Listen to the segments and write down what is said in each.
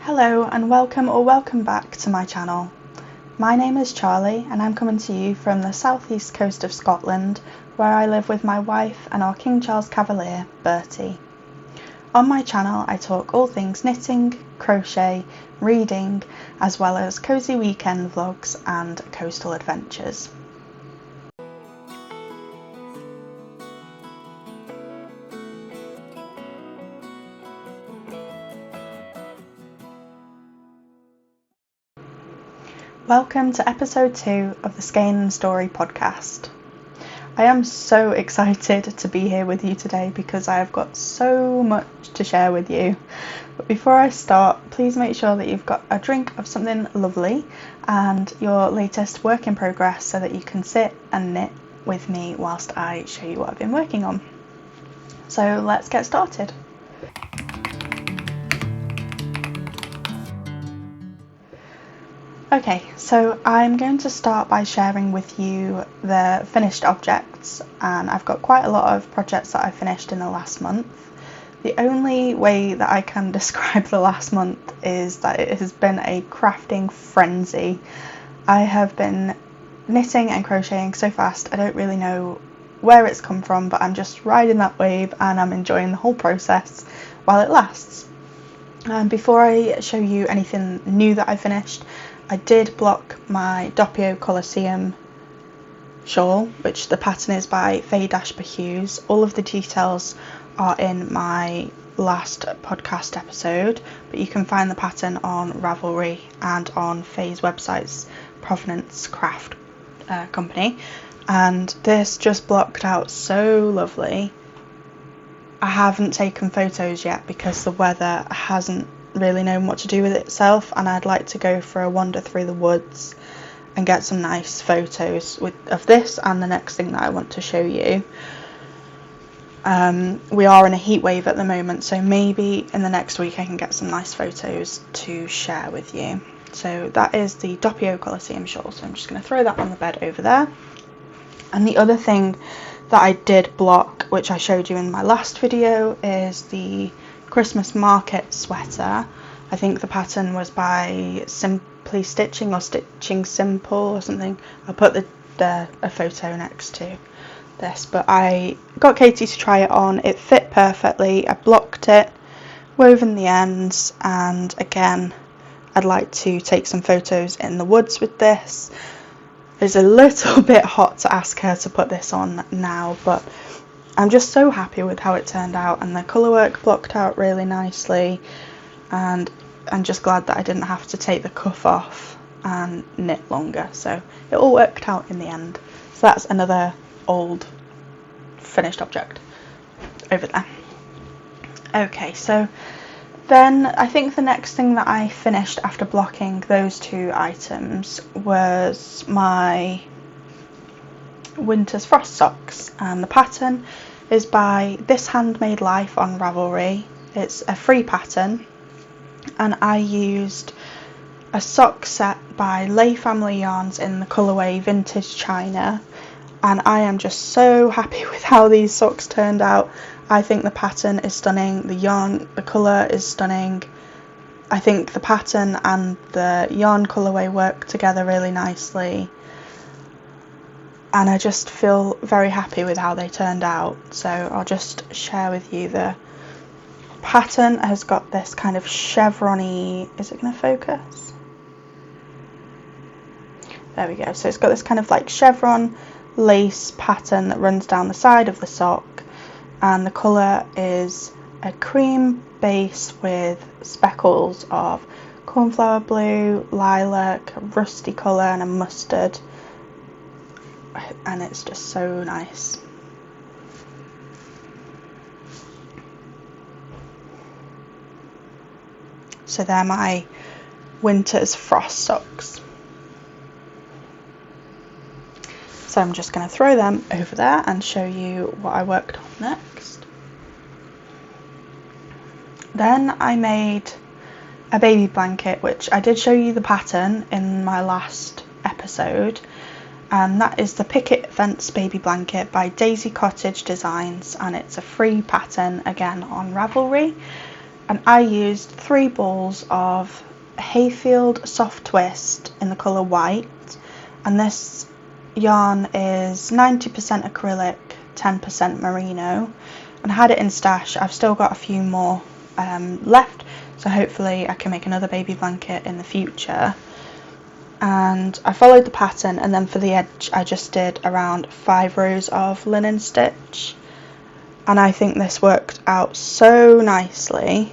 Hello and welcome back to my channel. My name is Charlie and I'm coming to you from the southeast coast of Scotland, where I live with my wife and our King Charles Cavalier, Bertie. On my channel I talk all things knitting, crochet, reading, as well as cosy weekend vlogs and coastal adventures. Welcome to episode 2 of the Skein Story podcast. I am so excited to be here with you today because I have got so much to share with you. But before I start, please make sure that you've got a drink of something lovely and your latest work in progress so that you can sit and knit with me whilst I show you what I've been working on. So let's get started. Okay, so I'm going to start by sharing with you the finished objects, and I've got quite a lot of projects that I finished in the last month. The only way that I can describe the last month is that it has been a crafting frenzy. I have been knitting and crocheting so fast, I don't really know where it's come from, but I'm just riding that wave and I'm enjoying the whole process while it lasts. Before I show you anything new that I finished, I did block my Doppio Colosseum shawl, which the pattern is by Faye-Hughes. All of the details are in my last podcast episode, but you can find the pattern on Ravelry and on Faye's website's Provenance Craft company. And this just blocked out so lovely. I haven't taken photos yet because the weather hasn't really known what to do with itself, and I'd like to go for a wander through the woods and get some nice photos of this and the next thing that I want to show you. We are in a heat wave at the moment, so maybe in the next week I can get some nice photos to share with you. So that is the Doppio Colosseum shawl, so I'm just going to throw that on the bed over there. And the other thing that I did block, which I showed you in my last video, is the Christmas market sweater. I think the pattern was by Simply Stitching or Stitching Simple or something. I'll put a photo next to this, but I got Katie to try it on. It fit perfectly. I blocked it, woven the ends, and again I'd like to take some photos in the woods with this. It's a little bit hot to ask her to put this on now, but I'm just so happy with how it turned out, and the colour work blocked out really nicely, and I'm just glad that I didn't have to take the cuff off and knit longer, so it all worked out in the end. So that's another old finished object over there. Okay, so then I think the next thing that I finished after blocking those two items was my Winter's Frost socks, and the pattern is by This Handmade Life on Ravelry. It's a free pattern, and I used a sock set by Lay Family Yarns in the colourway Vintage China, and I am just so happy with how these socks turned out. I think the pattern is stunning, the yarn, the colour is stunning. I think the pattern and the yarn colourway work together really nicely, and I just feel very happy with how they turned out. So I'll just share with you. The pattern has got this kind of chevron-y, is it going to focus? There we go. So it's got this kind of like chevron lace pattern that runs down the side of the sock, and the colour is a cream base with speckles of cornflower blue, lilac, rusty colour and a mustard, and it's just so nice. So they're my Winter's Frost socks. So I'm just going to throw them over there and show you what I worked on next. Then I made a baby blanket, which I did show you the pattern in my last episode, and that is the Picket Fence Baby Blanket by Daisy Cottage Designs, and it's a free pattern again on Ravelry. and I used 3 balls of Hayfield Soft Twist in the colour white, and this yarn is 90% acrylic, 10% merino, and I had it in stash. I've still got a few more left, so hopefully I can make another baby blanket in the future. And I followed the pattern, and then for the edge I just did around 5 rows of linen stitch, and I think this worked out so nicely.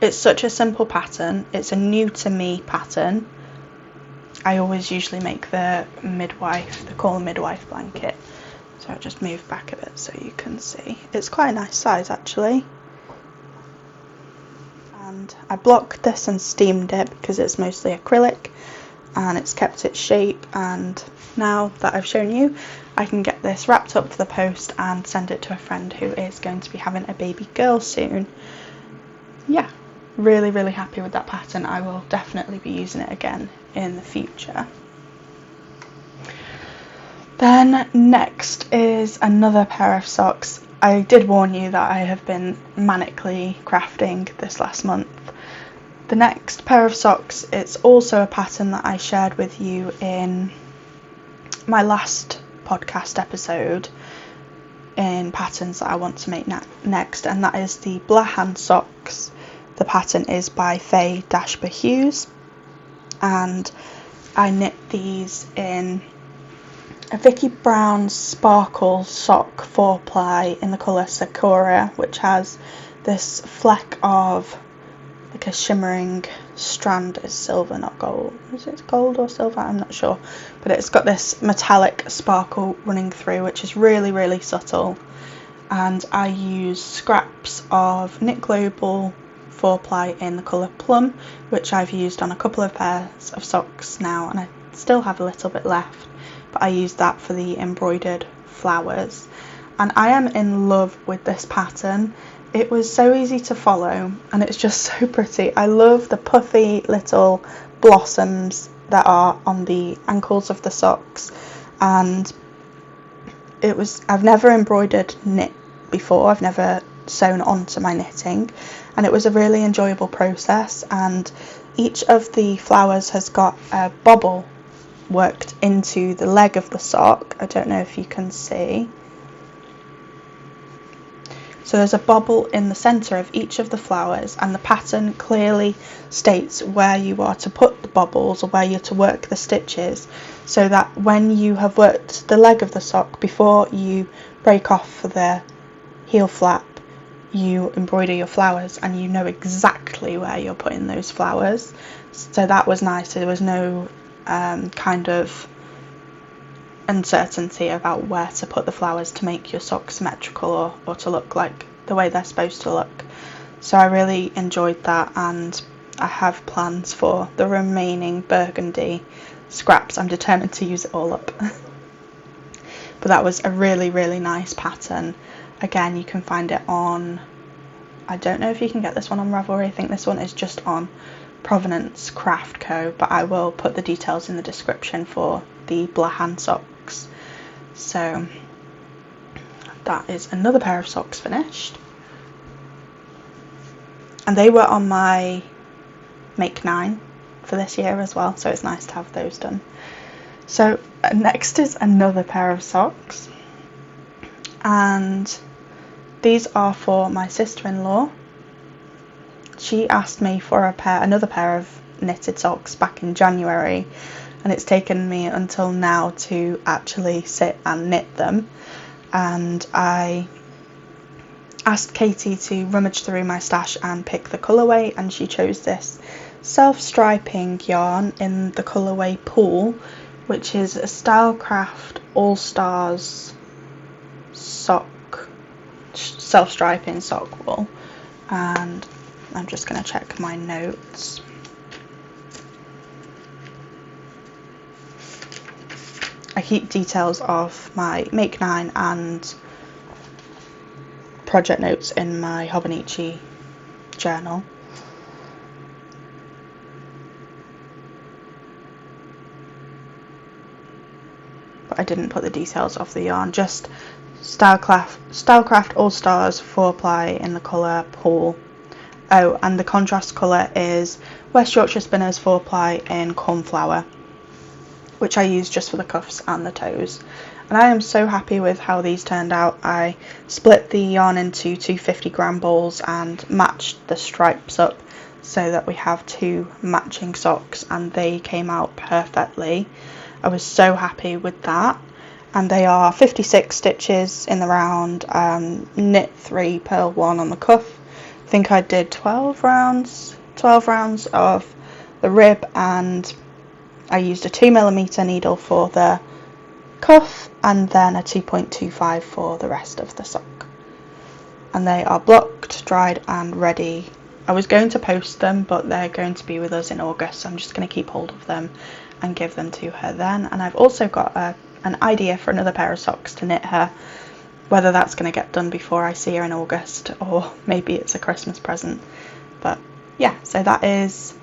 It's such a simple pattern, it's a new to me pattern. I always usually make the call midwife blanket, so I'll just move back a bit so you can see. It's quite a nice size actually. And I blocked this and steamed it because it's mostly acrylic and it's kept its shape, and now that I've shown you, I can get this wrapped up for the post and send it to a friend who is going to be having a baby girl soon. Yeah, really happy with that pattern. I will definitely be using it again in the future. Then next is another pair of socks. I did warn you that I have been manically crafting this last month. The next pair of socks, it's also a pattern that I shared with you in my last podcast episode in patterns that I want to make next, and that is the Blahan socks. The pattern is by Faye-Hughes, and I knit these in a Vicky Brown Sparkle sock 4-ply in the colour Sakura, which has this fleck of like a shimmering strand. Is silver, not gold. Is it gold or silver? I'm not sure, but it's got this metallic sparkle running through, which is really subtle. And I use scraps of Knit Global 4-ply in the colour Plum, which I've used on a couple of pairs of socks now, and I still have a little bit left, but I used that for the embroidered flowers. And I am in love with this pattern. It was so easy to follow and it's just so pretty. I love the puffy little blossoms that are on the ankles of the socks, and I've never embroidered knit before, I've never sewn onto my knitting, and it was a really enjoyable process. And each of the flowers has got a bobble worked into the leg of the sock. I don't know if you can see. So there's a bobble in the centre of each of the flowers, and the pattern clearly states where you are to put the bobbles or where you're to work the stitches, so that when you have worked the leg of the sock, before you break off for the heel flap, you embroider your flowers and you know exactly where you're putting those flowers. So that was nice. There was no kind of uncertainty about where to put the flowers to make your socks symmetrical or to look like the way they're supposed to look. So I really enjoyed that, and I have plans for the remaining burgundy scraps. I'm determined to use it all up. But that was a really nice pattern. Again, you can find it on, I don't know if you can get this one on Ravelry. I think this one is just on Provenance Craft Co, but I will put the details in the description for the Blahan socks. So that is another pair of socks finished, and they were on my Make 9 for this year as well, so it's nice to have those done. So next is another pair of socks, and these are for my sister-in-law. She asked me for another pair of knitted socks back in January, and it's taken me until now to actually sit and knit them. And I asked Katie to rummage through my stash and pick the colourway, and she chose this self-striping yarn in the colourway Pool, which is a Stylecraft All Stars self-striping sock wool. And I'm just going to check my notes. I keep details of my Make 9 and project notes in my Hobonichi journal. But I didn't put the details of the yarn, just Stylecraft All Stars 4-ply in the colour Pool. Oh, and the contrast colour is West Yorkshire Spinners 4-ply in Cornflower, which I use just for the cuffs and the toes. And I am so happy with how these turned out. I split the yarn into 250-gram balls and matched the stripes up so that we have 2 matching socks, and they came out perfectly. I was so happy with that. And they are 56 stitches in the round, knit 3, purl 1 on the cuff. I think I did 12 rounds of the rib, and I used a 2mm needle for the cuff and then a 2.25 for the rest of the sock. And they are blocked, dried and ready. I was going to post them, but they're going to be with us in August, so I'm just going to keep hold of them and give them to her then. And I've also got an idea for another pair of socks to knit her, whether that's going to get done before I see her in August or maybe it's a Christmas present. But yeah, so that is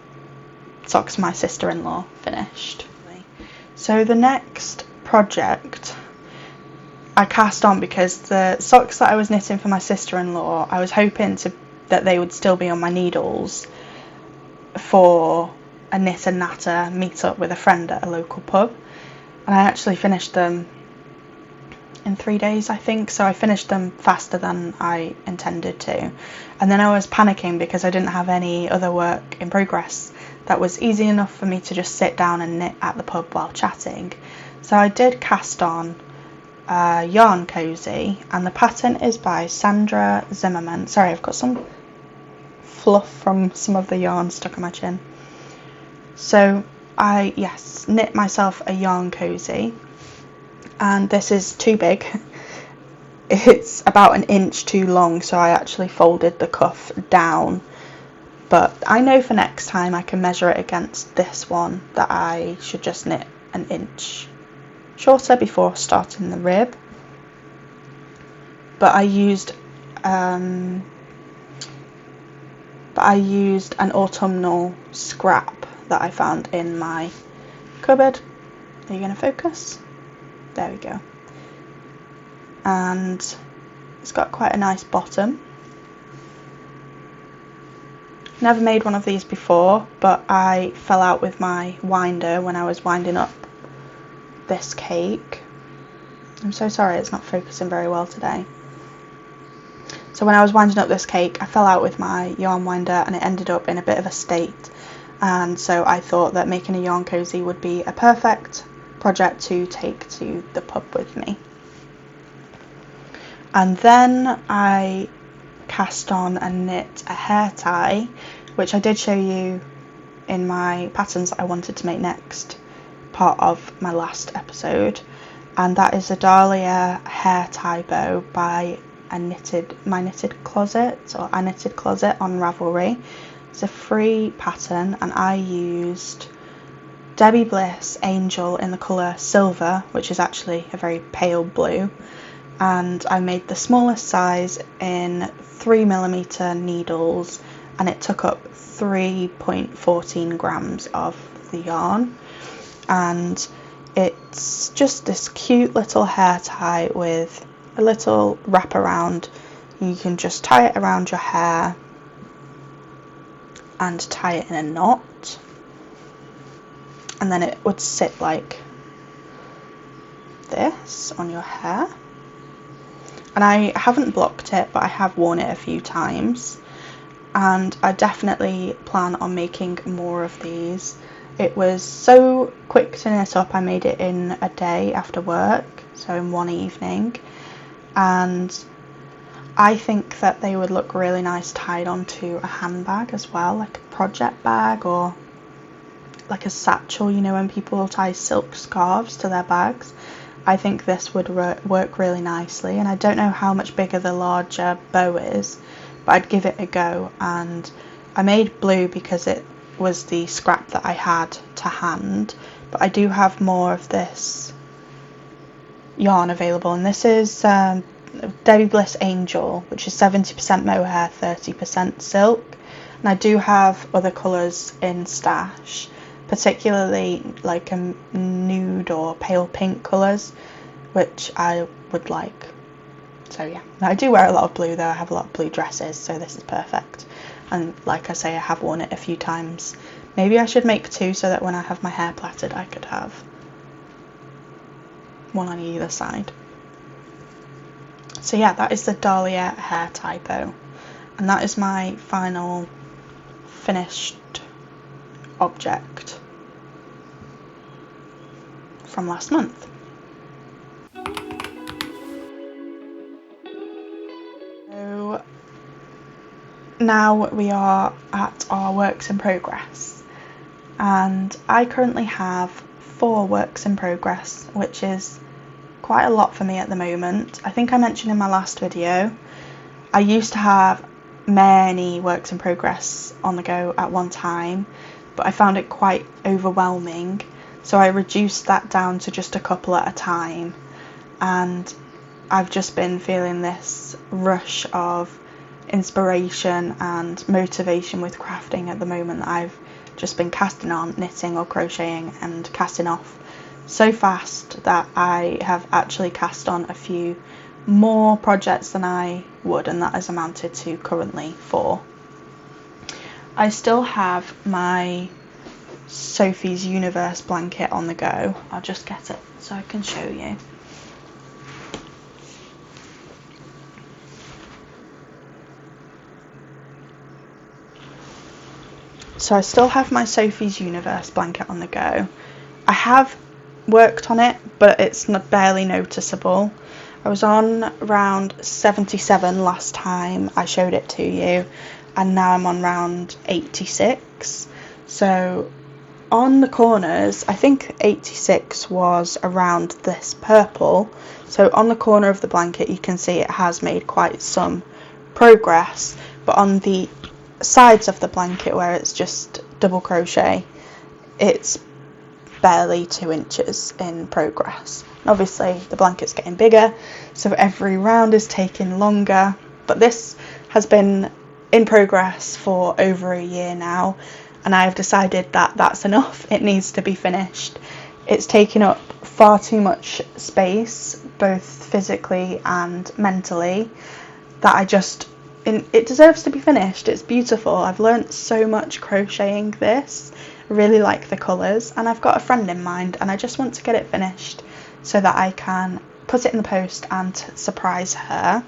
socks for my sister-in-law finished. So the next project I cast on, because the socks that I was knitting for my sister-in-law, I was hoping that they would still be on my needles for a knit and natter meet up with a friend at a local pub, and I actually finished them in 3 days, I think, so I finished them faster than I intended to. And then I was panicking because I didn't have any other work in progress that was easy enough for me to just sit down and knit at the pub while chatting. So I did cast on Yarn Cozy, and the pattern is by Sandra Zimmerman. Sorry, I've got some fluff from some of the yarn stuck on my chin. So I knit myself a Yarn Cozy, and this is too big. It's about 1 inch too long, so I actually folded the cuff down, but I know for next time I can measure it against this one that I should just knit 1 inch shorter before starting the rib. But I used an autumnal scrap that I found in my cupboard. Are you going to focus? There we go. And it's got quite a nice bottom. Never made one of these before, but I fell out with my winder when I was winding up this cake. I'm so sorry, it's not focusing very well today. So when I was winding up this cake, I fell out with my yarn winder and it ended up in a bit of a state, and so I thought that making a Yarn Cozy would be a perfect project to take to the pub with me. And then I cast on and knit a hair tie, which I did show you in my patterns that I wanted to make next part of my last episode, and that is a Dahlia hair tie bow by I Knitted Closet on Ravelry. It's a free pattern, and I used Debbie Bliss Angel in the colour Silver, which is actually a very pale blue, and I made the smallest size in 3mm needles, and it took up 3.14 grams of the yarn. And it's just this cute little hair tie with a little wrap around. You can just tie it around your hair and tie it in a knot, and then it would sit like this on your hair. And I haven't blocked it, but I have worn it a few times, and I definitely plan on making more of these. It was so quick to knit up, I made it in a day after work, so in one evening, and I think that they would look really nice tied onto a handbag as well, like a project bag or like a satchel, you know, when people tie silk scarves to their bags. I think this would work really nicely, and I don't know how much bigger the larger bow is, but I'd give it a go. And I made blue because it was the scrap that I had to hand, but I do have more of this yarn available, and this is Debbie Bliss Angel, which is 70% mohair, 30% silk, and I do have other colours in stash, particularly like a nude or pale pink colours, which I would like So yeah, I do wear a lot of blue though. I have a lot of blue dresses, so this is perfect. And like I say, I have worn it a few times. Maybe I should make 2 so that when I have my hair plaited I could have one on either side. So yeah, that is the Dahlia hair typo, and that is my final finished object from last month. So now we are at our works in progress, and I currently have 4 works in progress, which is quite a lot for me at the moment. I think I mentioned in my last video, I used to have many works in progress on the go at one time, but I found it quite overwhelming, so I reduced that down to just a couple at a time, and I've just been feeling this rush of inspiration and motivation with crafting at the moment that I've just been casting on, knitting or crocheting, and casting off so fast that I have actually cast on a few more projects than I would, and that has amounted to currently 4. I still have my Sophie's Universe blanket on the go. I'll just get it so I can show you. So I still have my Sophie's Universe blanket on the go. I have worked on it, but it's barely noticeable. I was on round 77 last time I showed it to you, and now I'm on round 86. So on the corners, I think 86 was around this purple. So on the corner of the blanket you can see it has made quite some progress, but on the sides of the blanket where it's just double crochet, it's barely 2 inches in progress. And obviously the blanket's getting bigger, so every round is taking longer, but this has been in progress for over a year now, and I've decided that that's enough. It needs to be finished. It's taking up far too much space, both physically and mentally, that it deserves to be finished. It's beautiful. I've learnt so much crocheting this. I really like the colours, and I've got a friend in mind, and I just want to get it finished so that I can put it in the post and surprise her.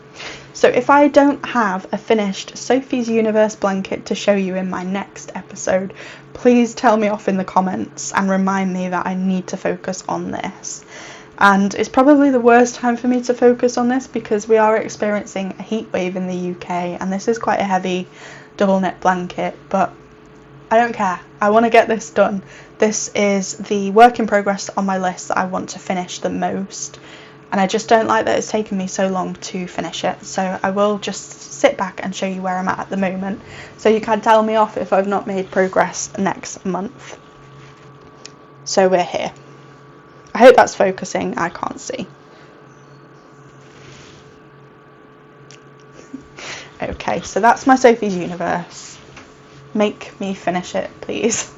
So if I don't have a finished Sophie's Universe blanket to show you in my next episode, please tell me off in the comments and remind me that I need to focus on this. And it's probably the worst time for me to focus on this because we are experiencing a heat wave in the UK, and this is quite a heavy double knit blanket, but I don't care. I want to get this done. This is the work in progress on my list that I want to finish the most, and I just don't like that it's taken me so long to finish it. So I will just sit back and show you where I'm at the moment, so you can tell me off if I've not made progress next month. So we're here. I hope that's focusing. I can't see. Okay, so that's my Sophie's Universe. Make me finish it, please.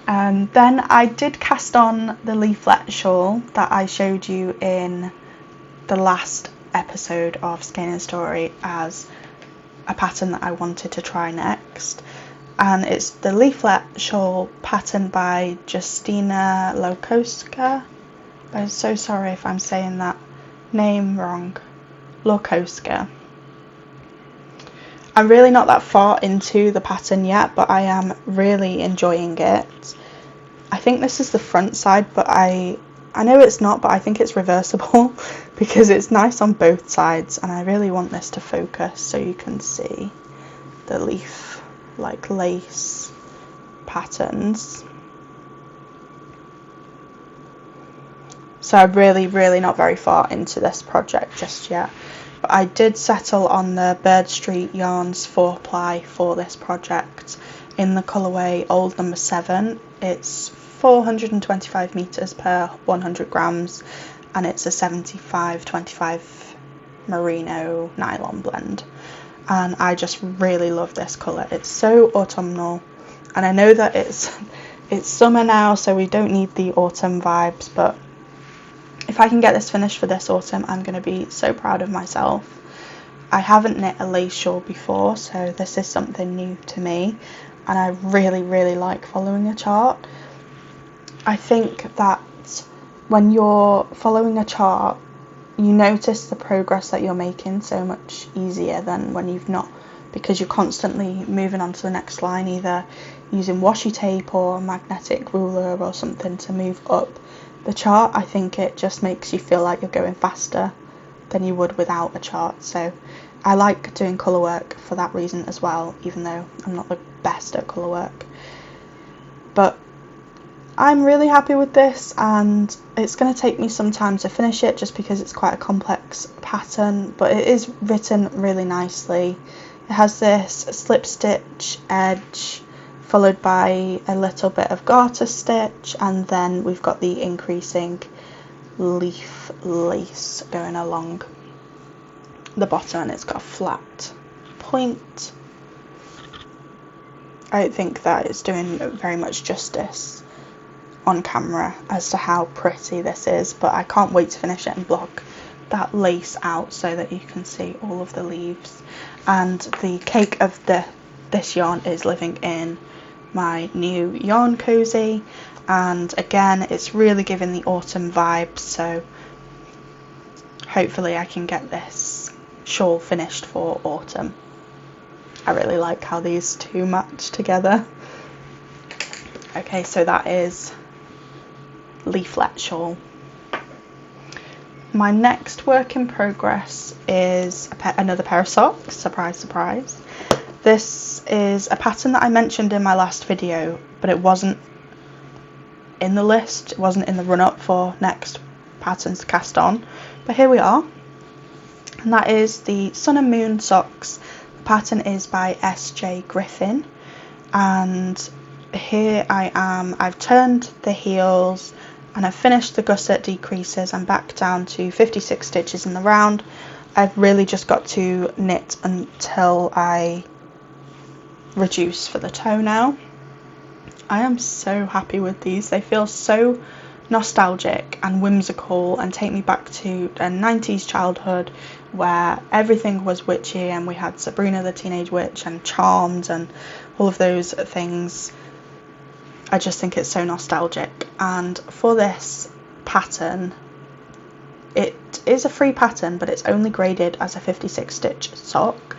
Then I did cast on the leaflet shawl that I showed you in the last episode of Skein Story as a pattern that I wanted to try next. And it's the leaflet shawl pattern by Justina Lokoska. I'm so sorry if I'm saying that name wrong. Lokoska. I'm really not that far into the pattern yet, but I am really enjoying it. I think this is the front side, but I know it's not, but I think it's reversible because it's nice on both sides, and I really want this to focus so you can see the leaf like lace patterns. So I'm really not very far into this project just yet, but I did settle on the Bird Street Yarns 4-ply for this project in the colourway Old Number 7. It's 425 metres per 100 grams, and it's a 75-25 merino nylon blend. And I just really love this colour. It's so autumnal, and I know that it's summer now, so we don't need the autumn vibes, but if I can get this finished for this autumn, I'm going to be so proud of myself. I haven't knit a lace shawl before, so this is something new to me, and I really like following a chart. I think that when you're following a chart, you notice the progress that you're making so much easier than when you've not, because you're constantly moving on to the next line, either using washi tape or a magnetic ruler or something to move up the chart. I think it just makes you feel like you're going faster than you would without a chart. So I like doing colour work for that reason as well, even though I'm not the best at colour work. But I'm really happy with this, and it's going to take me some time to finish it just because it's quite a complex pattern, but it is written really nicely. It has this slip stitch edge followed by a little bit of garter stitch, and then we've got the increasing leaf lace going along the bottom, and it's got a flat point. I don't think that it's doing very much justice on camera as to how pretty this is, but I can't wait to finish it and block that lace out so that you can see all of the leaves. And the cake of this yarn is living in my new yarn cozy, and again it's really giving the autumn vibes, so hopefully I can get this shawl finished for autumn. I really like how these two match together. Okay, so that is leaflet shawl. My next work in progress is another pair of socks. Surprise, surprise. This is a pattern that I mentioned in my last video, but it wasn't in the list, it wasn't in the run-up for next patterns to cast on, but here we are, and that is the Sun and Moon socks. The pattern is by S.J. Griffin, and here I am. I've turned the heels and I've finished the gusset decreases. I'm back down to 56 stitches in the round. I've really just got to knit until I reduce for the toe now. I am so happy with these. They feel so nostalgic and whimsical and take me back to a 90s childhood where everything was witchy, and we had Sabrina the Teenage Witch and Charmed and all of those things. I just think it's so nostalgic. And for this pattern, it is a free pattern, but it's only graded as a 56 stitch sock,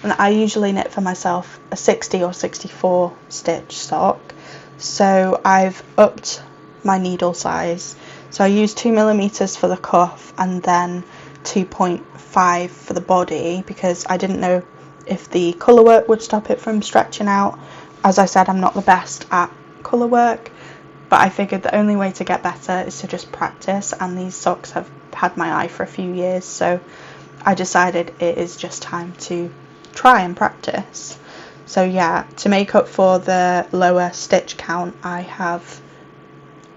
and I usually knit for myself a 60 or 64 stitch sock, so I've upped my needle size. So I used 2mm for the cuff and then 2.5 for the body, because I didn't know if the colour work would stop it from stretching out. As I said, I'm not the best at colour work, but I figured the only way to get better is to just practice, and these socks have had my eye for a few years, so I decided it is just time to try and practice. So yeah, to make up for the lower stitch count, I have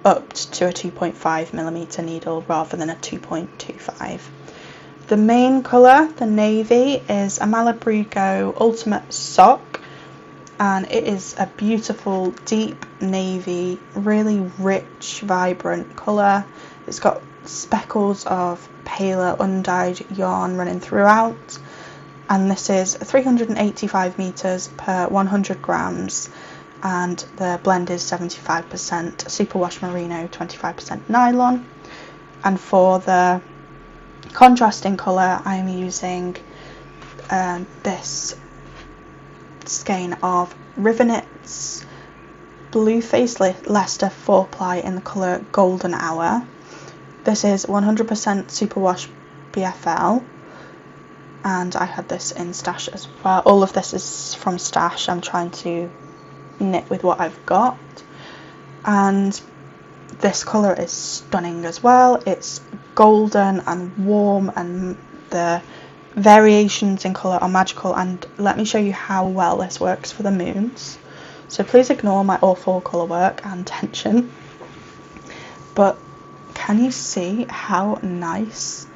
upped to a 2.5mm needle rather than a 2.25. The main colour, the navy, is a Malabrigo Ultimate Sock, and it is a beautiful deep navy, really rich, vibrant colour. It's got speckles of paler undyed yarn running throughout, and this is 385 meters per 100 grams, and the blend is 75% superwash merino, 25% nylon. And for the contrasting colour, I'm using this skein of River Knits Blueface Leicester 4-ply in the colour Golden Hour. This is 100% superwash BFL, and I had this in Stash as well. All of this is from Stash. I'm trying to knit with what I've got, and this colour is stunning as well. It's golden and warm, and the variations in colour are magical, and let me show you how well this works for the moons. So please ignore my awful colour work and tension, but can you see how nice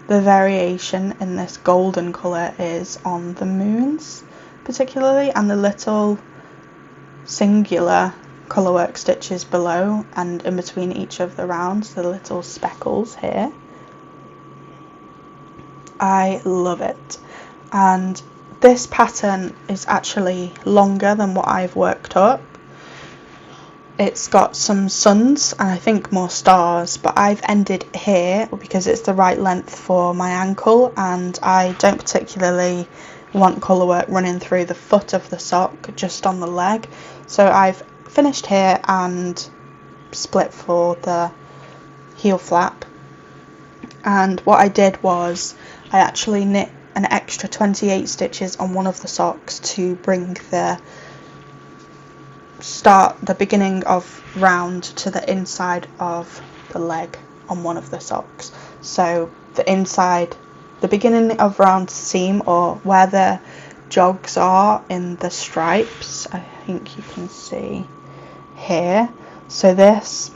the variation in this golden colour is on the moons particularly, and the little singular colourwork stitches below and in between each of the rounds, the little speckles here. I love it. And this pattern is actually longer than what I've worked up. It's got some suns and I think more stars, but I've ended here because it's the right length for my ankle, and I don't particularly want colourwork running through the foot of the sock, just on the leg. So I've finished here and split for the heel flap. And what I did was I actually knit an extra 28 stitches on one of the socks to bring the beginning of round to the inside of the leg on one of the socks. So the beginning of round seam, or where the jogs are in the stripes, I think you can see here. So this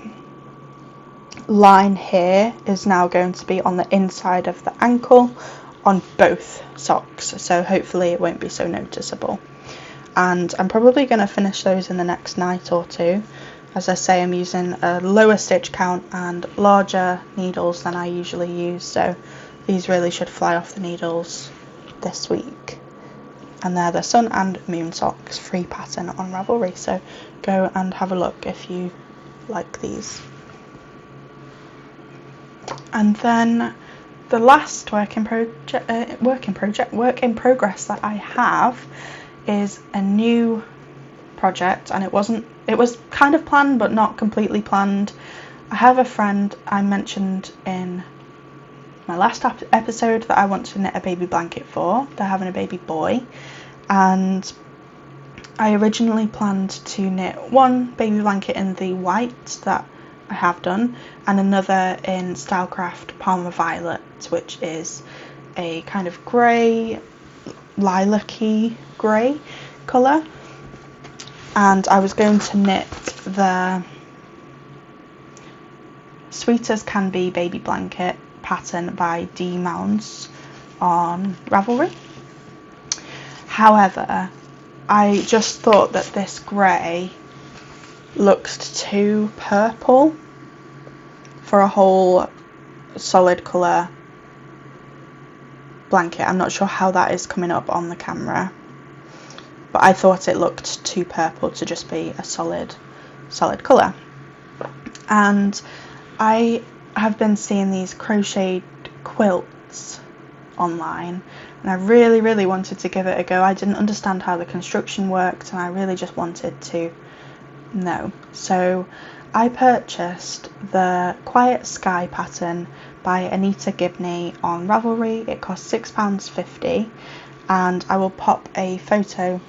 line here is now going to be on the inside of the ankle on both socks, so hopefully it won't be so noticeable. And I'm probably going to finish those in the next night or two. As I say, I'm using a lower stitch count and larger needles than I usually use, so these really should fly off the needles this week. And they're the Sun and Moon socks, free pattern on Ravelry, so go and have a look if you like these. And then the last work in progress that I have is a new project, and it was kind of planned but not completely planned. I have a friend I mentioned in my last episode that I want to knit a baby blanket for. They're having a baby boy, and I originally planned to knit one baby blanket in the white that I have done, and another in Stylecraft Palmer Violet, which is a kind of grey, lilac-y grey colour. And I was going to knit the Sweet as Can Be baby blanket pattern by D Mounds on Ravelry. However, I just thought that this grey looked too purple for a whole solid colour blanket. I'm not sure how that is coming up on the camera, but I thought it looked too purple to just be a solid colour. And I have been seeing these crocheted quilts online, and I really wanted to give it a go. I didn't understand how the construction worked, and I really just wanted to know. So I purchased the Quiet Sky pattern by Anita Gibney on Ravelry. It cost £6.50, and I will pop a photo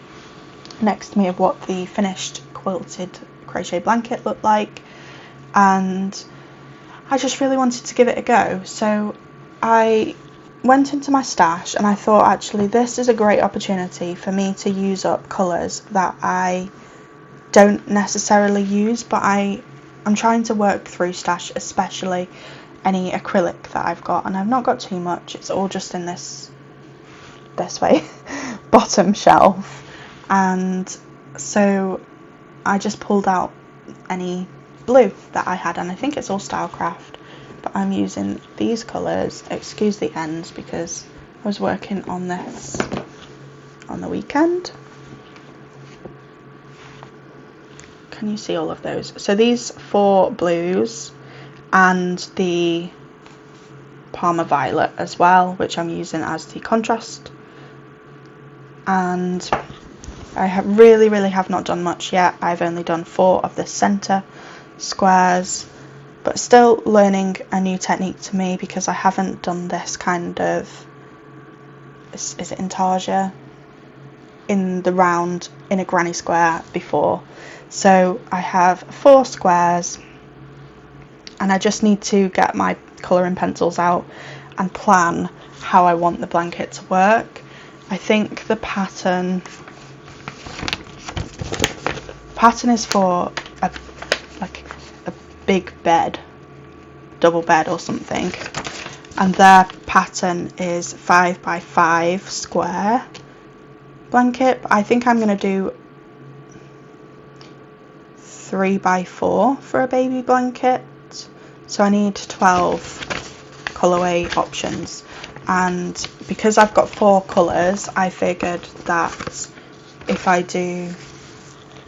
next to me of what the finished quilted crochet blanket looked like, and I just really wanted to give it a go. So I went into my stash and I thought, actually, this is a great opportunity for me to use up colours that I don't necessarily use, but I'm trying to work through stash, especially any acrylic that I've got, and I've not got too much. It's all just in this way bottom shelf, and so I just pulled out any blue that I had, and I think it's all Stylecraft, but I'm using these colours. Excuse the ends because I was working on this on the weekend. Can you see all of those? So these 4 blues and the Palmer Violet as well, which I'm using as the contrast. And I have really have not done much yet. I've only done 4 of the centre squares, but still learning a new technique to me because I haven't done this kind of, is it intarsia, in the round in a granny square before. So I have 4 squares, and I just need to get my colouring pencils out and plan how I want the blanket to work. I think the pattern is for a big bed, double bed or something, and their pattern is 5x5 square blanket. I think I'm going to do 3x4 for a baby blanket, so I need 12 colourway options, and because I've got 4 colours, I figured that if I do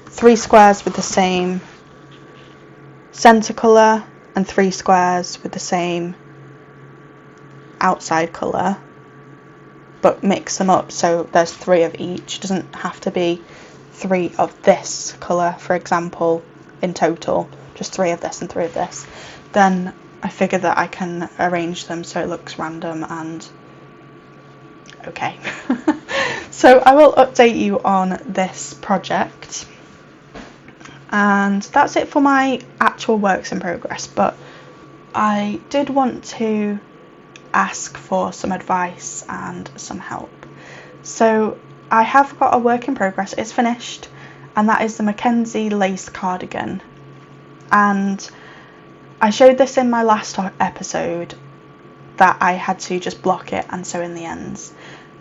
3 squares with the same centre colour and 3 squares with the same outside colour, but mix them up so there's 3 of each, it doesn't have to be 3 of this colour, for example, in total, just 3 of this and 3 of this, then I figured that I can arrange them so it looks random and okay. So I will update you on this project, and that's it for my actual works in progress, but I did want to ask for some advice and some help. So I have got a work in progress, it's finished, and that is the Mackenzie lace cardigan, and I showed this in my last episode that I had to just block it and sew in the ends,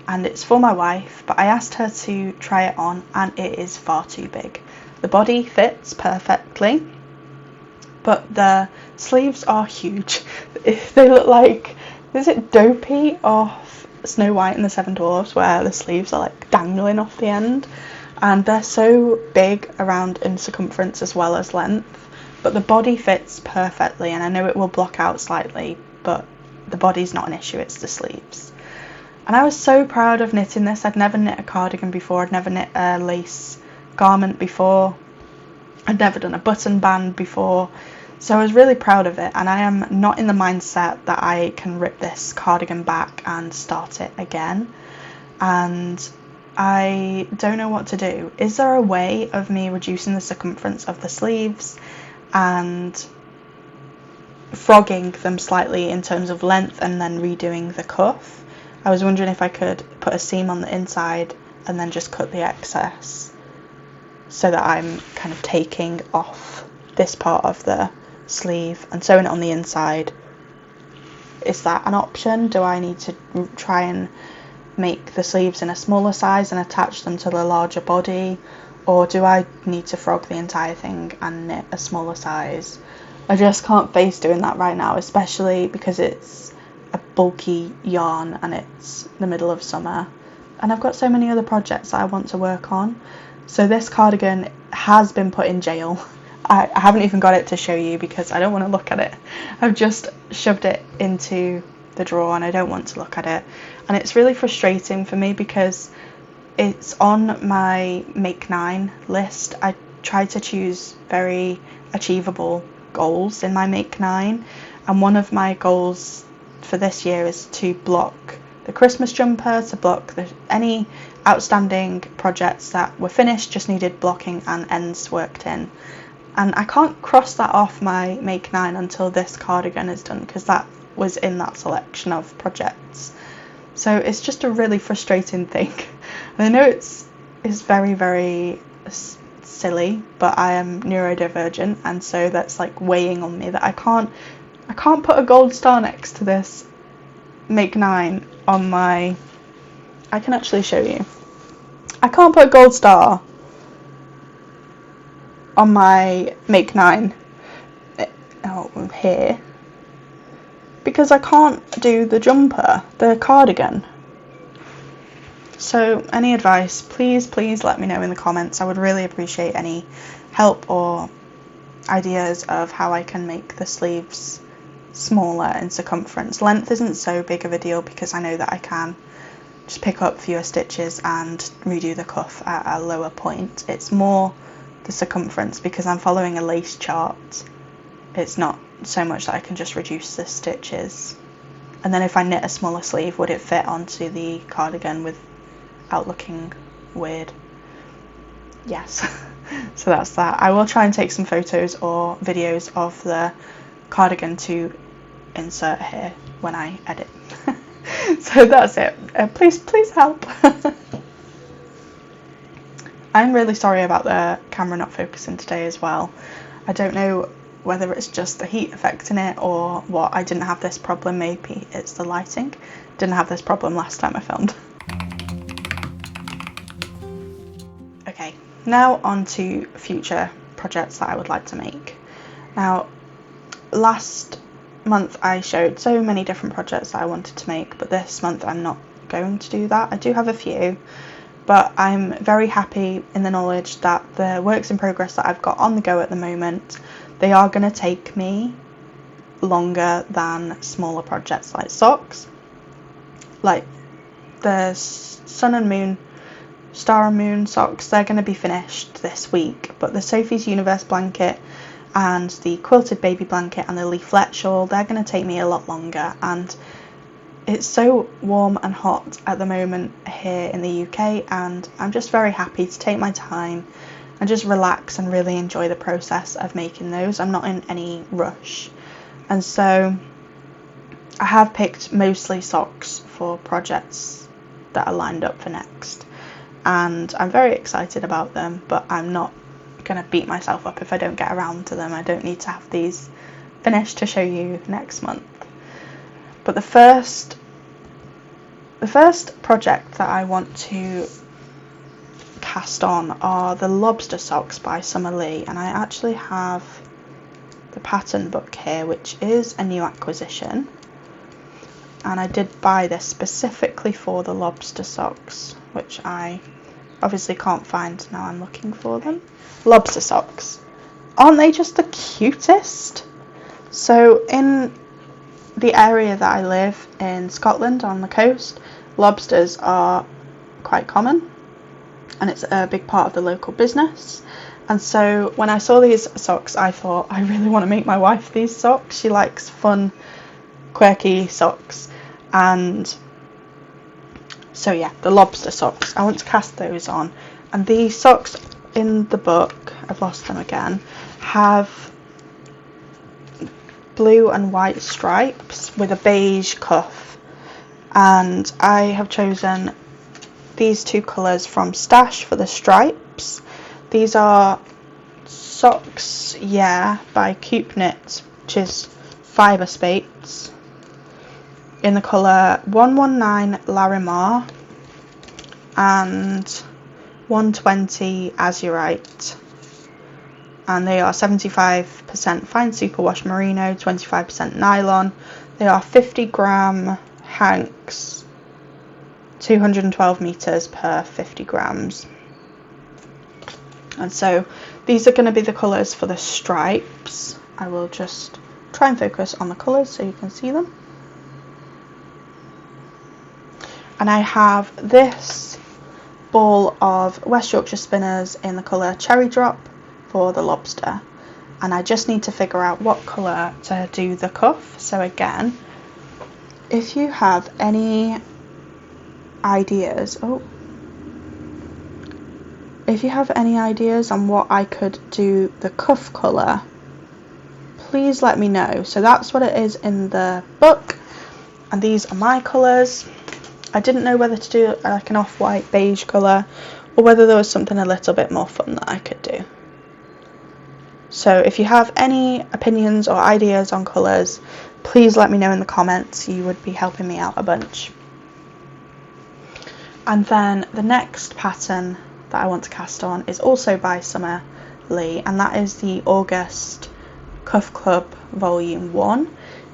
and it's for my wife, but I asked her to try it on and it is far too big. The body fits perfectly, but the sleeves are huge. They look like, is it Dopey off Snow White and the Seven Dwarfs, where the sleeves are like dangling off the end, and they're so big around in circumference as well as length, but the body fits perfectly, and I know it will block out slightly, but the body's not an issue, it's the sleeves. And I was so proud of knitting this. I'd never knit a cardigan before, I'd never knit a lace garment before, I'd never done a button band before, so I was really proud of it, and I am not in the mindset that I can rip this cardigan back and start it again, and I don't know what to do. Is there a way of me reducing the circumference of the sleeves and frogging them slightly in terms of length and then redoing the cuff? I was wondering if I could put a seam on the inside and then just cut the excess so that I'm kind of taking off this part of the sleeve and sewing it on the inside. Is that an option? Do I need to try and make the sleeves in a smaller size and attach them to the larger body, or do I need to frog the entire thing and knit a smaller size? I just can't face doing that right now, especially because it's a bulky yarn and it's the middle of summer and I've got so many other projects that I want to work on. So this cardigan has been put in jail. I haven't even got it to show you because I don't want to look at it. I've just shoved it into the drawer and I don't want to look at it, and it's really frustrating for me because it's on my Make 9 list. I tried to choose very achievable goals in my Make 9, and one of my goals for this year is to block the Christmas jumper, to block any outstanding projects that were finished, just needed blocking and ends worked in. And I can't cross that off my Make 9 until this cardigan is done, because that was in that selection of projects. So it's just a really frustrating thing. And I know it's very, very silly, but I am neurodivergent, and so that's like weighing on me that I can't put a gold star next to this Make 9 on my... I can actually show you. I can't put a gold star on my Make 9 here because I can't do the jumper, the cardigan. So any advice, please let me know in the comments. I would really appreciate any help or ideas of how I can make the sleeves smaller in circumference. Length isn't so big of a deal because I know that I can just pick up fewer stitches and redo the cuff at a lower point. It's more the circumference because I'm following a lace chart. It's not so much that I can just reduce the stitches. And then if I knit a smaller sleeve, would it fit onto the cardigan without looking weird? Yes. So that's that. I will try and take some photos or videos of the cardigan to insert here when I edit. So that's it. Please help. I'm really sorry about the camera not focusing today as well. I don't know whether it's just the heat affecting it or what. I didn't have this problem. Maybe it's the lighting. Didn't have this problem last time I filmed. Okay, now on to future projects that I would like to make. Now, last month I showed so many different projects that I wanted to make, but this month I'm not going to do that. I do have a few, but I'm very happy in the knowledge that the works in progress that I've got on the go at the moment, they are going to take me longer than smaller projects like socks. Like the sun and moon, star and moon socks, they're going to be finished this week, but the Sophie's Universe blanket and the quilted baby blanket and the leaflet shawl, they're going to take me a lot longer. And it's so warm and hot at the moment here in the UK, and I'm just very happy to take my time and just relax and really enjoy the process of making those. I'm not in any rush, and so I have picked mostly socks for projects that are lined up for next, and I'm very excited about them, but I'm not going to beat myself up if I don't get around to them. I don't need to have these finished to show you next month. But the first project that I want to cast on are the lobster socks by Summer Lee, and I actually have the pattern book here, which is a new acquisition, and I did buy this specifically for the lobster socks, which I obviously can't find now. I'm looking for them. Lobster socks, aren't they just the cutest? So in the area that I live in Scotland on the coast, lobsters are quite common, and it's a big part of the local business. And so when I saw these socks, I thought, I really want to make my wife these socks. She likes fun, quirky socks. And so yeah, the lobster socks, I want to cast those on. And the socks in the book, I've lost them again, have blue and white stripes with a beige cuff, and I have chosen these two colours from Stash for the stripes. These are socks, yeah, by Coop Knit, which is Fibre Spates, in the colour 119 Larimar and 120 Azurite, and they are 75% fine superwash merino, 25% nylon. They are 50 gram hanks, 212 meters per 50 grams. And so these are going to be the colours for the stripes. I will just try and focus on the colours so you can see them. And I have this ball of West Yorkshire spinners in the colour Cherry Drop for the lobster, and I just need to figure out what colour to do the cuff. So again, if you have any ideas, if you have any ideas on what I could do the cuff colour, please let me know. So that's what it is in the book, and these are my colours. I didn't know whether to do like an off-white beige colour or whether there was something a little bit more fun that I could do. So if you have any opinions or ideas on colours, please let me know in the comments. You would be helping me out a bunch. And then the next pattern that I want to cast on is also by Summer Lee, and that is the August Cuff Club Volume 1,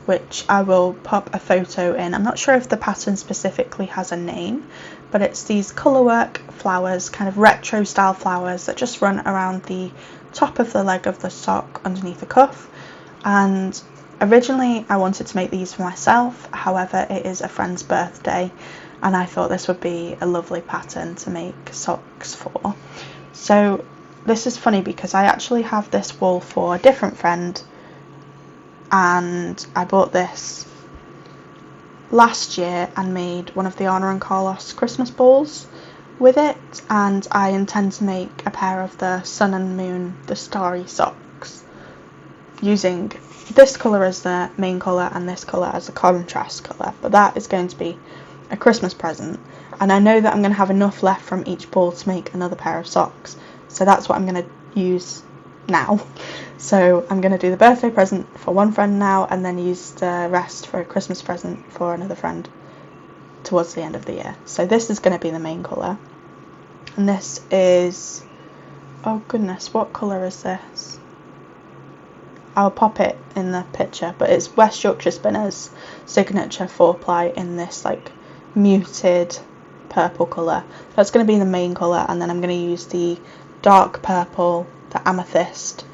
which I will pop a photo in. I'm not sure if the pattern specifically has a name, but it's these colourwork flowers, kind of retro style flowers that just run around the top of the leg of the sock underneath the cuff. And originally I wanted to make these for myself, however it is a friend's birthday and I thought this would be a lovely pattern to make socks for. So this is funny because I actually have this wool for a different friend, and I bought this last year and made one of the Anna and Carlos Christmas balls with it, and I intend to make a pair of the sun and moon, the starry socks, using this colour as the main colour and this colour as a contrast colour. But that is going to be a Christmas present, and I know that I'm going to have enough left from each ball to make another pair of socks, so that's what I'm going to use now. So I'm going to do the birthday present for one friend now, and then use the rest for a Christmas present for another friend towards the end of the year. So this is going to be the main colour, and this is Oh goodness, what colour is this? I'll pop it in the picture, but it's West Yorkshire Spinners Signature 4-ply in this like muted purple colour. That's going to be the main colour, and then I'm going to use the dark purple, the amethyst.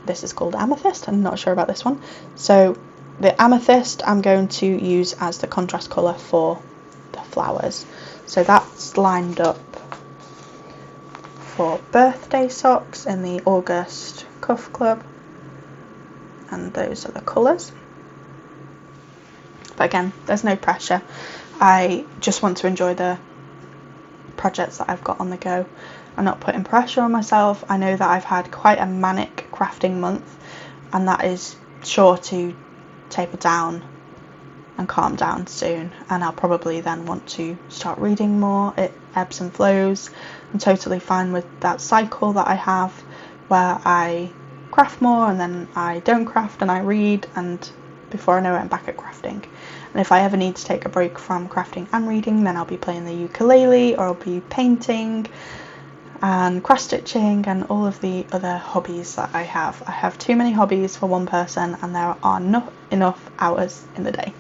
This is called amethyst, I'm not sure about this one. So the amethyst I'm going to use as the contrast colour for the flowers. So that's lined up for birthday socks in the August Cuff Club. And those are the colours. But again, there's no pressure. I just want to enjoy the projects that I've got on the go. I'm not putting pressure on myself. I know that I've had quite a manic crafting month, and that is sure to taper down and calm down soon, and I'll probably then want to start reading more. It ebbs and flows. I'm totally fine with that cycle that I have where I craft more and then I don't craft and I read, and before I know it I'm back at crafting. And if I ever need to take a break from crafting and reading, then I'll be playing the ukulele, or I'll be painting and cross stitching and all of the other hobbies that I have. I have too many hobbies for one person, and there are not enough hours in the day.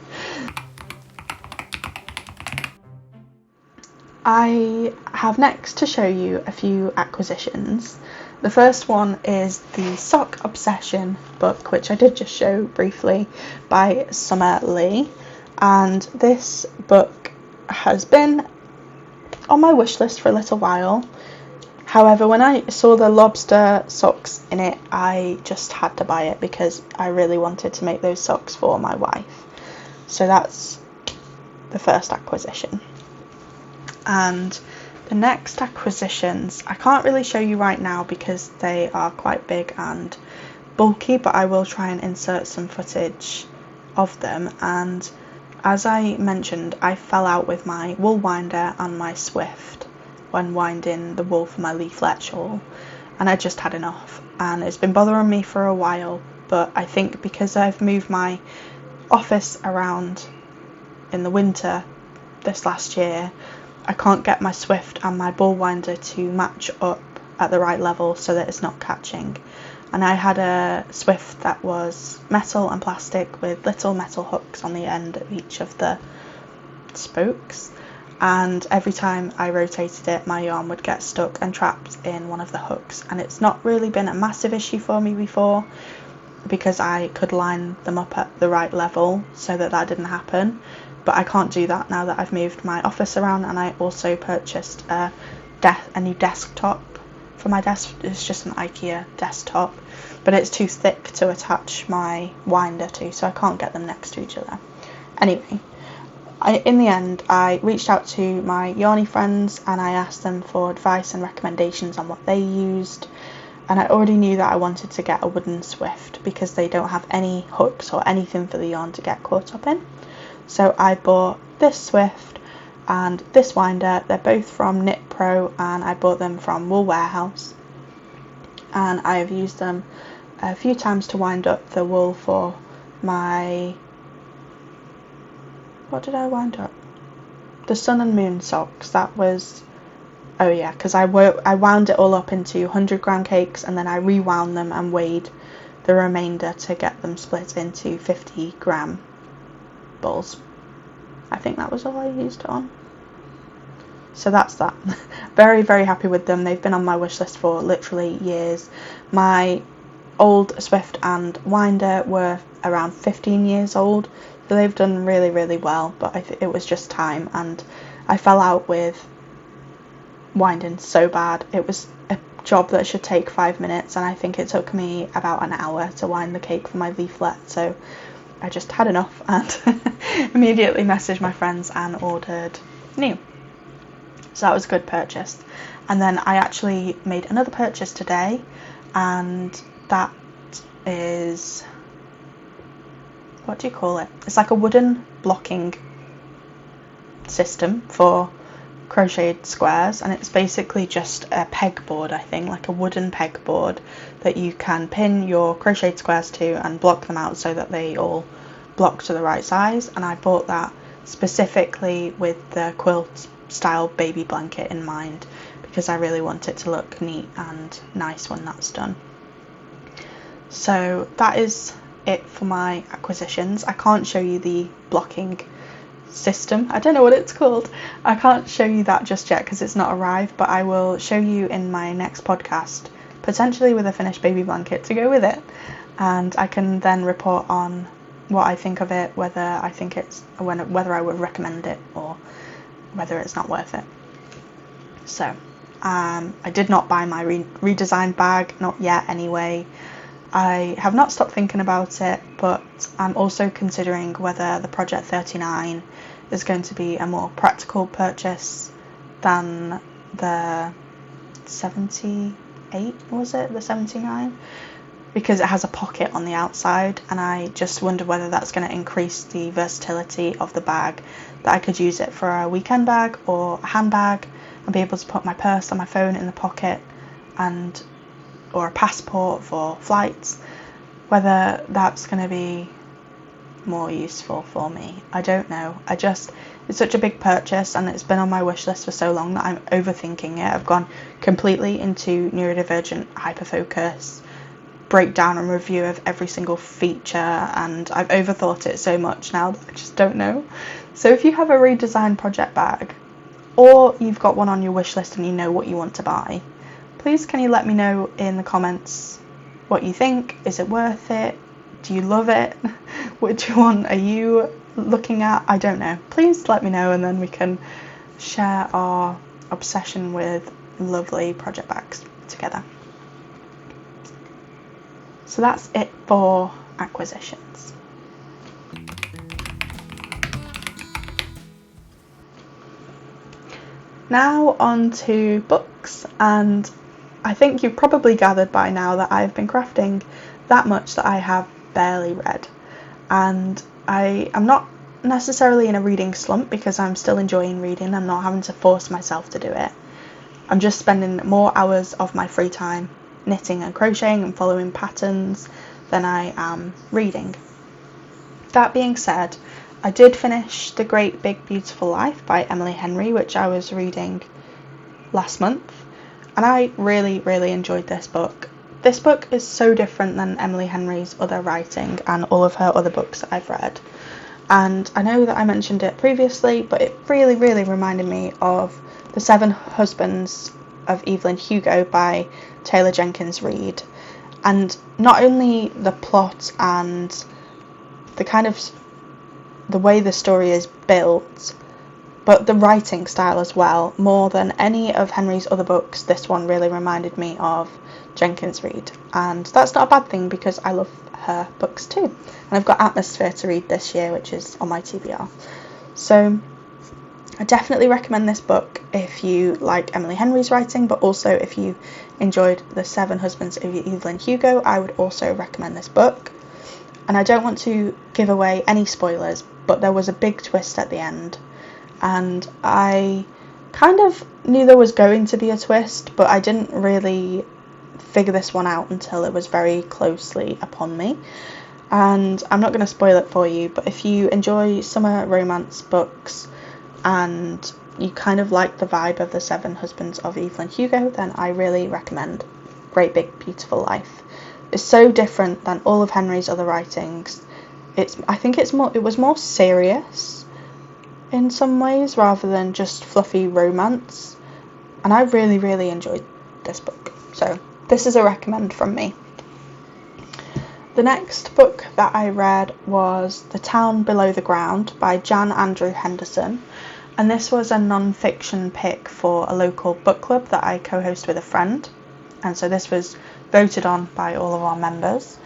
I have next to show you a few acquisitions. The first one is the Sock Obsession book, which I did just show briefly, by Summer Lee. And this book has been on my wish list for a little while. However, when I saw the lobster socks in it, I just had to buy it because I really wanted to make those socks for my wife. So that's the first acquisition. And the next acquisitions, I can't really show you right now because they are quite big and bulky, but I will try and insert some footage of them. And as I mentioned, I fell out with my wool winder and my Swift when winding the wool for my leaflet shawl, and I just had enough, and it's been bothering me for a while. But I think because I've moved my office around in the winter this last year, I can't get my Swift and my ball winder to match up at the right level so that it's not catching. And I had a Swift that was metal and plastic with little metal hooks on the end of each of the spokes, and every time I rotated it, my yarn would get stuck and trapped in one of the hooks. And it's not really been a massive issue for me before because I could line them up at the right level so that that didn't happen. But I can't do that now that I've moved my office around, and I also purchased a new desktop for my desk. It's just an IKEA desktop, but it's too thick to attach my winder to, so I can't get them next to each other. Anyway, in the end, I reached out to my yarny friends and I asked them for advice and recommendations on what they used. And I already knew that I wanted to get a wooden Swift because they don't have any hooks or anything for the yarn to get caught up in. So I bought this Swift and this winder. They're both from Knit Pro, and I bought them from Wool Warehouse. And I have used them a few times to wind up the wool for my... What did I wind up? The Sun and Moon socks. That was... Oh yeah, because I wound it all up into 100 gram cakes, and then I rewound them and weighed the remainder to get them split into 50 gram balls. I think that was all I used it on. So that's that. Very, very happy with them. They've been on my wish list for literally years. My old Swift and winder were around 15 years old, so they've done really, really well, but it was just time, and I fell out with winding so bad. It was a job that should take 5 minutes, and I think it took me about an hour to wind the cake for my leaflet, so I just had enough and immediately messaged my friends and ordered new. So that was a good purchase. And then I actually made another purchase today, and that is, what do you call it? It's like a wooden blocking system for crocheted squares, and it's basically just a pegboard, I think, like a wooden pegboard that you can pin your crocheted squares to and block them out so that they all block to the right size. And I bought that specifically with the quilt style baby blanket in mind, because I really want it to look neat and nice when that's done. So that is it for my acquisitions. I can't show you the blocking system. I don't know what it's called. I can't show you that just yet because it's not arrived, but I will show you in my next podcast, potentially with a finished baby blanket to go with it, and I can then report on what I think of it, whether I think whether I would recommend it or whether it's not worth it. So I did not buy my redesigned bag, not yet anyway. I have not stopped thinking about it, but I'm also considering whether the Project 39 is going to be a more practical purchase than the 78, was it? The 79? Because it has a pocket on the outside, and I just wonder whether that's going to increase the versatility of the bag, that I could use it for a weekend bag or a handbag and be able to put my purse and my phone in the pocket, or a passport for flights, whether that's going to be more useful for me. I don't know. It's such a big purchase, and it's been on my wish list for so long that I'm overthinking it. I've gone completely into neurodivergent hyperfocus, breakdown and review of every single feature, and I've overthought it so much now that I just don't know. So if you have a redesigned project bag, or you've got one on your wish list and you know what you want to buy, please can you let me know in the comments what you think. Is it worth it? Do you love it? Which one are you looking at? I don't know. Please let me know, and then we can share our obsession with lovely project bags together. So that's it for acquisitions. Now on to books, and I think you've probably gathered by now that I've been crafting that much that I have barely read, and I am not necessarily in a reading slump because I'm still enjoying reading. I'm not having to force myself to do it. I'm just spending more hours of my free time knitting and crocheting and following patterns than I am reading. That being said, I did finish The Great Big Beautiful Life by Emily Henry, which I was reading last month, and I really, really enjoyed this book. This book is so different than Emily Henry's other writing and all of her other books that I've read. And I know that I mentioned it previously, but it really, really reminded me of The Seven Husbands of Evelyn Hugo by Taylor Jenkins Reid. And not only the plot and the way the story is built, but the writing style as well. More than any of Henry's other books, this one really reminded me of Jenkins Reid, and that's not a bad thing because I love her books too. And I've got Atmosphere to read this year, which is on my TBR. So I definitely recommend this book if you like Emily Henry's writing, but also if you enjoyed The Seven Husbands of Evelyn Hugo, I would also recommend this book. And I don't want to give away any spoilers, but there was a big twist at the end, and I kind of knew there was going to be a twist, but I didn't really figure this one out until it was very closely upon me. And I'm not going to spoil it for you, but if you enjoy summer romance books and you kind of like the vibe of The Seven Husbands of Evelyn Hugo, then I really recommend Great Big Beautiful Life. It's so different than all of Henry's other writings. I think it was more serious in some ways rather than just fluffy romance, and I really, really enjoyed this book. So this is a recommend from me. The next book that I read was The Town Below the Ground by Jan Andrew Henderson, and this was a non-fiction pick for a local book club that I co-host with a friend, and so this was voted on by all of our members.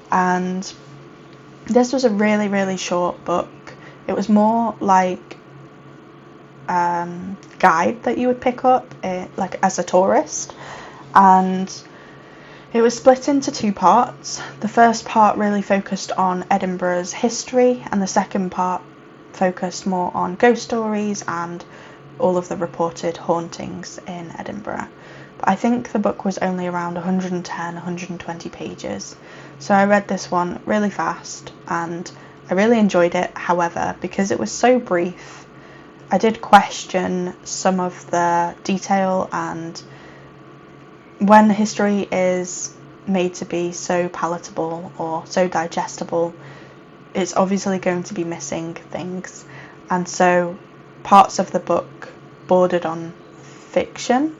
And this was a really, really short book. It was more like guide that you would pick up like as a tourist, and it was split into two parts. The first part really focused on Edinburgh's history, and the second part focused more on ghost stories and all of the reported hauntings in Edinburgh. But I think the book was only around 110-120 pages, so I read this one really fast and I really enjoyed it. However, because it was so brief, I did question some of the detail, and when history is made to be so palatable or so digestible, it's obviously going to be missing things, and so parts of the book bordered on fiction.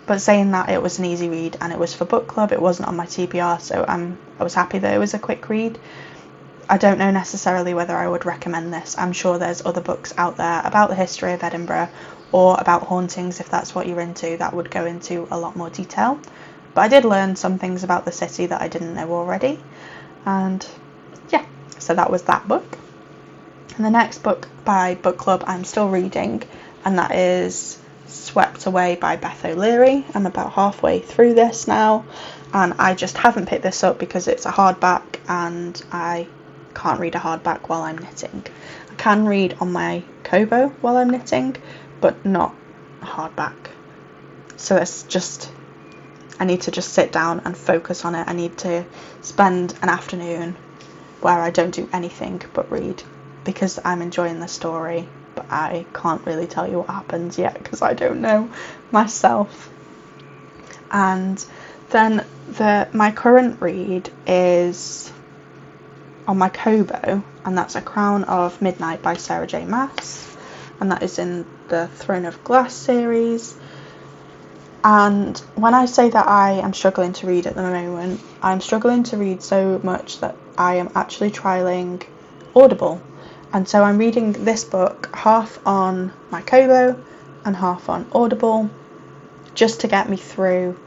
But saying that, it was an easy read and it was for book club, it wasn't on my TBR, so I was happy that it was a quick read. I don't know necessarily whether I would recommend this. I'm sure there's other books out there about the history of Edinburgh or about hauntings, if that's what you're into, that would go into a lot more detail. But I did learn some things about the city that I didn't know already, and yeah, so that was that book. And the next book by book club I'm still reading, and that is Swept Away by Beth O'Leary. I'm about halfway through this now, and I just haven't picked this up because it's a hardback and I can't read a hardback while I'm knitting. I can read on my Kobo while I'm knitting, but not a hardback. So it's just, I need to just sit down and focus on it. I need to spend an afternoon where I don't do anything but read, because I'm enjoying the story, but I can't really tell you what happens yet because I don't know myself. And then my current read is on my Kobo, and that's A Crown of Midnight by Sarah J. Maas, and that is in the Throne of Glass series. And when I say that I am struggling to read at the moment, I'm struggling to read so much that I am actually trialing Audible. And so I'm reading this book half on my Kobo and half on Audible, just to get me through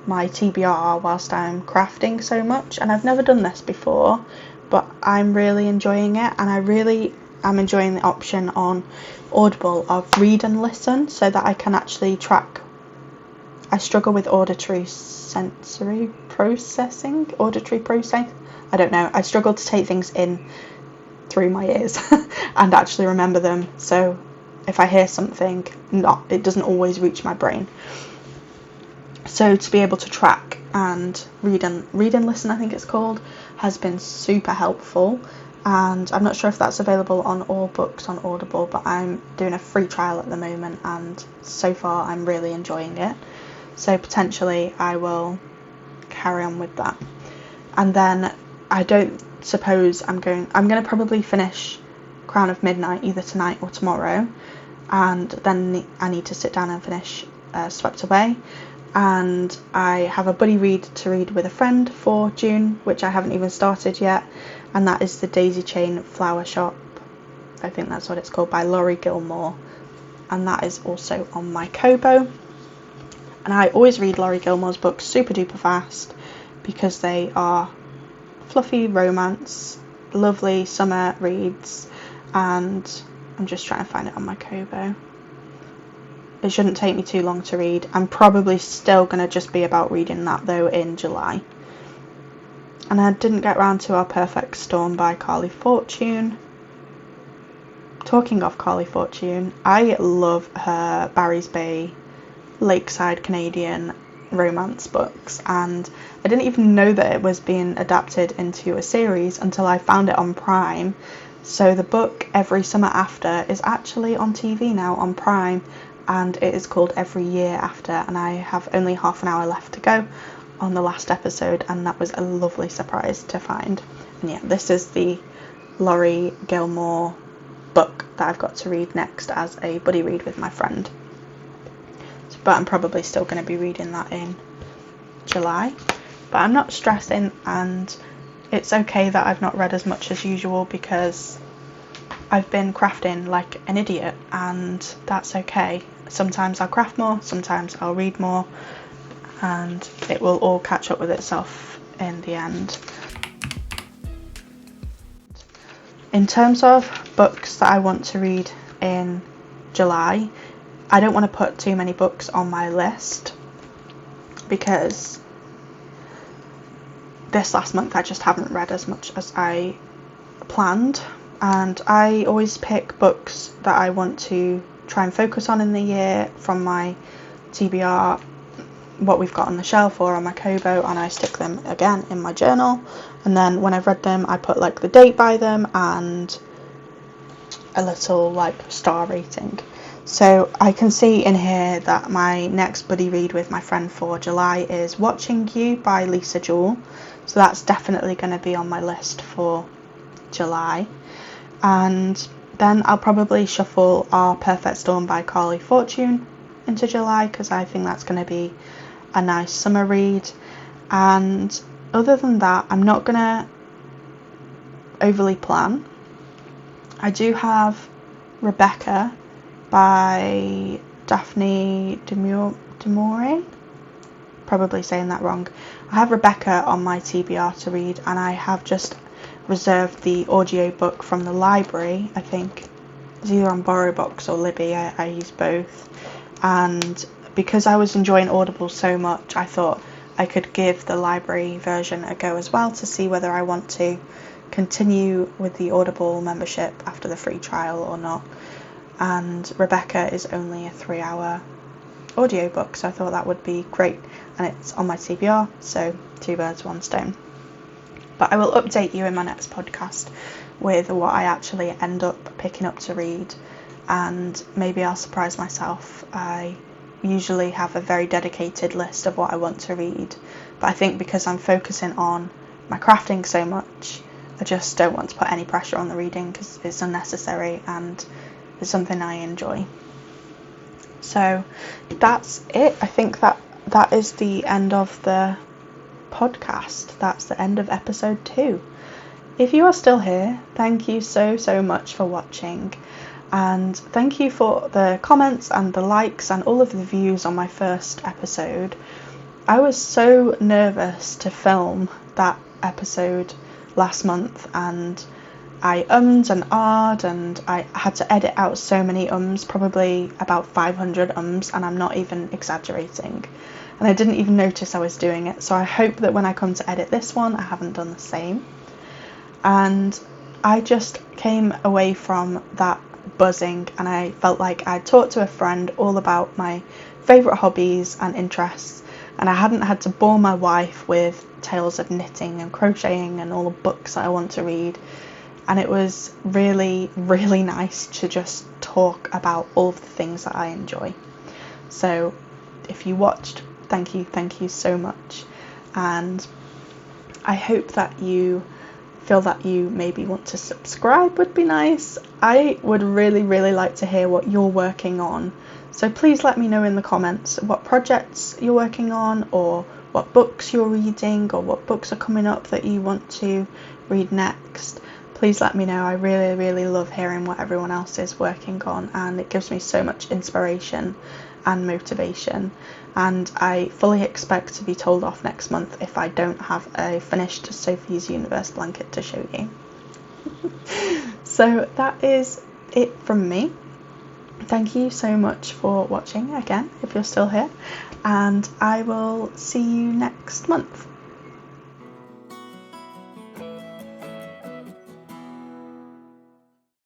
my TBR whilst I'm crafting so much. And I've never done this before, but I'm really enjoying it, and I really am enjoying the option on Audible of read and listen, so that I can actually track. I struggle with auditory processing. I don't know. I struggle to take things in through my ears and actually remember them. So if I hear something, it doesn't always reach my brain. So to be able to track and read and listen, I think it's called, has been super helpful. And I'm not sure if that's available on all books on Audible, but I'm doing a free trial at the moment, and so far I'm really enjoying it. So potentially I will carry on with that. And then I don't suppose I'm going to probably finish Crown of Midnight either tonight or tomorrow, and then I need to sit down and finish Swept Away. And I have a buddy read to read with a friend for June, which I haven't even started yet, and that is The Daisy Chain Flower Shop, I think that's what it's called, by Laurie Gilmore, and that is also on my Kobo. And I always read Laurie Gilmore's books super duper fast because they are fluffy romance, lovely summer reads, and I'm just trying to find it on my Kobo. It shouldn't take me too long to read. I'm probably still going to just be about reading that though in July. And I didn't get round to Our Perfect Storm by Carly Fortune. Talking of Carly Fortune, I love her Barry's Bay lakeside Canadian romance books, and I didn't even know that it was being adapted into a series until I found it on Prime. So the book Every Summer After is actually on TV now on Prime, and it is called Every Year After, and I have only half an hour left to go on the last episode, and that was a lovely surprise to find. And yeah, this is the Laurie Gilmore book that I've got to read next as a buddy read with my friend. But I'm probably still going to be reading that in July. But I'm not stressing, and it's okay that I've not read as much as usual because I've been crafting like an idiot, and that's okay. Sometimes I'll craft more, sometimes I'll read more, and it will all catch up with itself in the end. In terms of books that I want to read in July, I don't want to put too many books on my list because this last month I just haven't read as much as I planned, and I always pick books that I want to try and focus on in the year from my TBR, what we've got on the shelf or on my Kobo, and I stick them again in my journal, and then when I've read them I put like the date by them and a little like star rating. So I can see in here that my next buddy read with my friend for July is Watching You by Lisa Jewell. So that's definitely going to be on my list for July. And then I'll probably shuffle Our Perfect Storm by Carly Fortune into July, because I think that's going to be a nice summer read. And other than that, I'm not going to overly plan. I do have Rebecca by Daphne du Maurier, probably saying that wrong. I have Rebecca on my TBR to read, and I have just reserved the audiobook from the library. I think it's either on BorrowBox or Libby. I use both, and because I was enjoying Audible so much, I thought I could give the library version a go as well to see whether I want to continue with the Audible membership after the free trial or not. And Rebecca is only a 3-hour audiobook, so I thought that would be great, and it's on my TBR, so 2 birds, 1 stone. But I will update you in my next podcast with what I actually end up picking up to read, and maybe I'll surprise myself. I usually have a very dedicated list of what I want to read, but I think because I'm focusing on my crafting so much, I just don't want to put any pressure on the reading because it's unnecessary and it's something I enjoy. So that's it. I think that is the end of the podcast. That's the end of episode 2. If you are still here, thank you so much for watching, and thank you for the comments and the likes and all of the views on my first episode. I was so nervous to film that episode last month, and I ummed and ahed, and I had to edit out so many ums, probably about 500 ums, and I'm not even exaggerating. And I didn't even notice I was doing it, so I hope that when I come to edit this one, I haven't done the same. And I just came away from that buzzing, and I felt like I'd talked to a friend all about my favourite hobbies and interests, and I hadn't had to bore my wife with tales of knitting and crocheting and all the books that I want to read. And it was really nice to just talk about all of the things that I enjoy. So if you watched, thank you so much, and I hope that you feel that you maybe want to subscribe. Would be nice. I would really like to hear what you're working on, so please let me know in the comments what projects you're working on, or what books you're reading, or what books are coming up that you want to read next. Please let me know. I really love hearing what everyone else is working on, and it gives me so much inspiration and motivation, and I fully expect to be told off next month if I don't have a finished Sophie's Universe blanket to show you. So that is it from me. Thank you so much for watching again, if you're still here, and I will see you next month.